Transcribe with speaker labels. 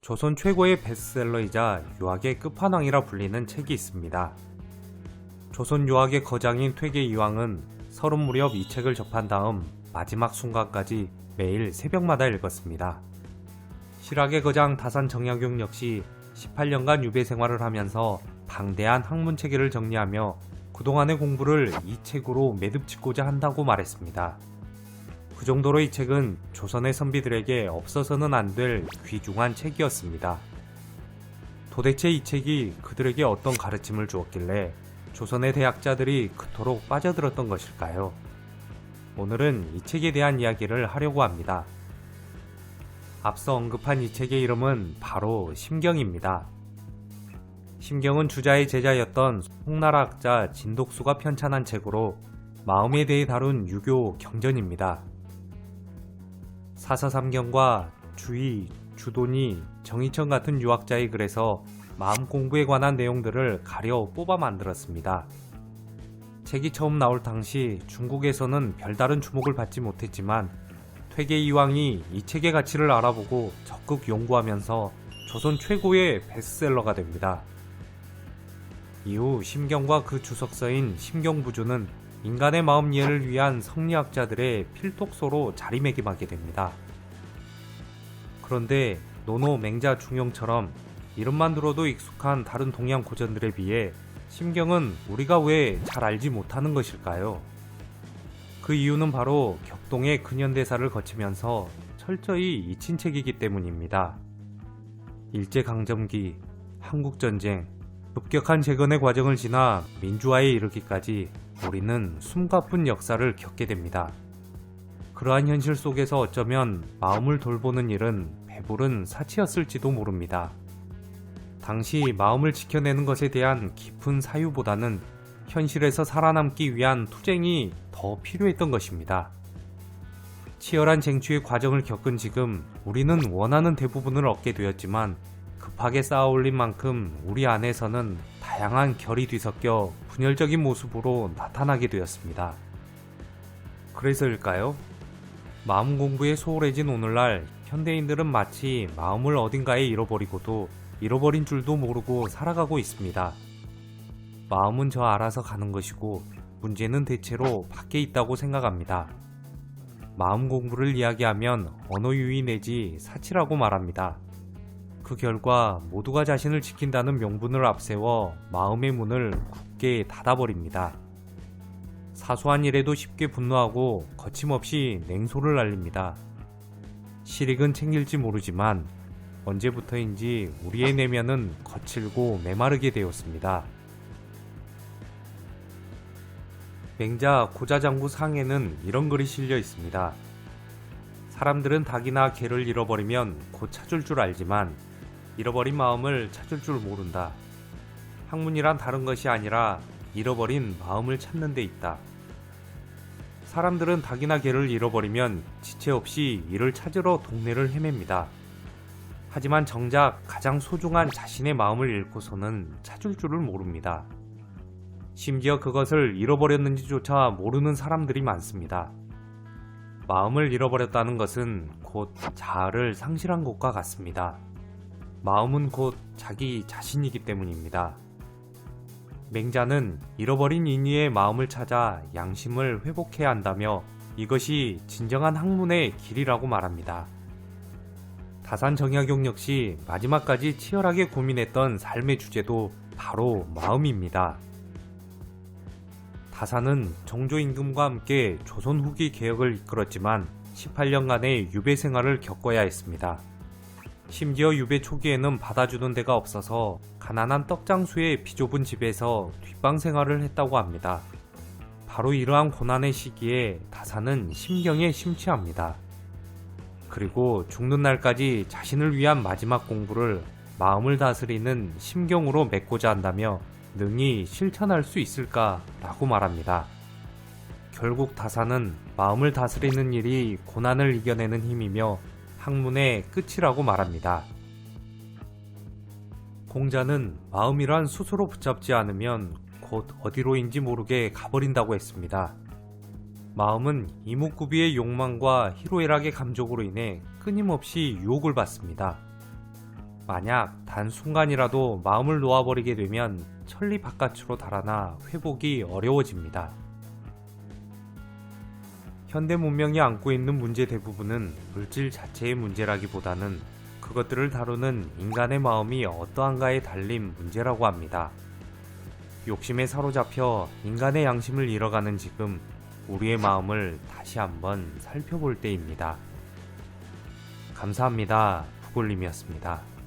Speaker 1: 조선 최고의 베스트셀러이자 유학의 끝판왕이라 불리는 책이 있습니다. 조선 유학의 거장인 퇴계이황은 서른 무렵 이 책을 접한 다음 마지막 순간까지 매일 새벽마다 읽었습니다. 실학의 거장 다산 정약용 역시 18년간 유배 생활을 하면서 방대한 학문 체계를 정리하며 그동안의 공부를 이 책으로 매듭짓고자 한다고 말했습니다. 그 정도로 이 책은 조선의 선비들에게 없어서는 안 될 귀중한 책이었습니다. 도대체 이 책이 그들에게 어떤 가르침을 주었길래 조선의 대학자들이 그토록 빠져들었던 것일까요? 오늘은 이 책에 대한 이야기를 하려고 합니다. 앞서 언급한 이 책의 이름은 바로 심경입니다. 심경은 주자의 제자였던 송나라 학자 진독수가 편찬한 책으로 마음에 대해 다룬 유교 경전입니다. 사서삼경과 주의, 주돈이, 정의천 같은 유학자의 글에서 마음 공부에 관한 내용들을 가려 뽑아 만들었습니다. 책이 처음 나올 당시 중국에서는 별다른 주목을 받지 못했지만 퇴계이황이 이 책의 가치를 알아보고 적극 연구하면서 조선 최고의 베스트셀러가 됩니다. 이후 심경과 그 주석서인 심경부주는 인간의 마음 이해를 위한 성리학자들의 필독서로 자리매김하게 됩니다. 그런데 노노, 맹자, 중용처럼 이름만 들어도 익숙한 다른 동양 고전들에 비해 심경은 우리가 왜 잘 알지 못하는 것일까요? 그 이유는 바로 격동의 근현대사를 거치면서 철저히 잊힌 책이기 때문입니다. 일제강점기, 한국전쟁, 급격한 재건의 과정을 지나 민주화에 이르기까지 우리는 숨가쁜 역사를 겪게 됩니다. 그러한 현실 속에서 어쩌면 마음을 돌보는 일은 배부른 사치였을지도 모릅니다. 당시 마음을 지켜내는 것에 대한 깊은 사유보다는 현실에서 살아남기 위한 투쟁이 더 필요했던 것입니다. 치열한 쟁취의 과정을 겪은 지금 우리는 원하는 대부분을 얻게 되었지만 급하게 쌓아올린 만큼 우리 안에서는 다양한 결이 뒤섞여 분열적인 모습으로 나타나게 되었습니다. 그래서일까요? 마음 공부에 소홀해진 오늘날 현대인들은 마치 마음을 어딘가에 잃어버리고도 잃어버린 줄도 모르고 살아가고 있습니다. 마음은 저 알아서 가는 것이고 문제는 대체로 밖에 있다고 생각합니다. 마음 공부를 이야기하면 언어유희 내지 사치라고 말합니다. 그 결과 모두가 자신을 지킨다는 명분을 앞세워 마음의 문을 굳게 닫아버립니다. 사소한 일에도 쉽게 분노하고 거침없이 냉소를 날립니다. 실익은 챙길지 모르지만 언제부터인지 우리의 내면은 거칠고 메마르게 되었습니다. 맹자 고자장구 상에는 이런 글이 실려 있습니다. 사람들은 닭이나 개를 잃어버리면 곧 찾을 줄 알지만 잃어버린 마음을 찾을 줄 모른다. 학문이란 다른 것이 아니라 잃어버린 마음을 찾는 데 있다. 사람들은 닭이나 개를 잃어버리면 지체 없이 이를 찾으러 동네를 헤맵니다. 하지만 정작 가장 소중한 자신의 마음을 잃고서는 찾을 줄을 모릅니다. 심지어 그것을 잃어버렸는지조차 모르는 사람들이 많습니다. 마음을 잃어버렸다는 것은 곧 자아를 상실한 것과 같습니다. 마음은 곧 자기 자신이기 때문입니다. 맹자는 잃어버린 인위의 마음을 찾아 양심을 회복해야 한다며 이것이 진정한 학문의 길이라고 말합니다. 다산 정약용 역시 마지막까지 치열하게 고민했던 삶의 주제도 바로 마음입니다. 다산은 정조 임금과 함께 조선 후기 개혁을 이끌었지만 18년간의 유배 생활을 겪어야 했습니다. 심지어 유배 초기에는 받아주는 데가 없어서 가난한 떡장수의 비좁은 집에서 뒷방 생활을 했다고 합니다. 바로 이러한 고난의 시기에 다산은 심경에 심취합니다. 그리고 죽는 날까지 자신을 위한 마지막 공부를 마음을 다스리는 심경으로 맺고자 한다며 능히 실천할 수 있을까라고 말합니다. 결국 다산은 마음을 다스리는 일이 고난을 이겨내는 힘이며 학문의 끝이라고 말합니다. 공자는 마음이란 스스로 붙잡지 않으면 곧 어디로인지 모르게 가버린다고 했습니다. 마음은 이목구비의 욕망과 희로애락의 감정으로 인해 끊임없이 유혹을 받습니다. 만약 단 순간이라도 마음을 놓아버리게 되면 천리 바깥으로 달아나 회복이 어려워집니다. 현대 문명이 안고 있는 문제 대부분은 물질 자체의 문제라기보다는 그것들을 다루는 인간의 마음이 어떠한가에 달린 문제라고 합니다. 욕심에 사로잡혀 인간의 양심을 잃어가는 지금 우리의 마음을 다시 한번 살펴볼 때입니다. 감사합니다. 부골님이었습니다.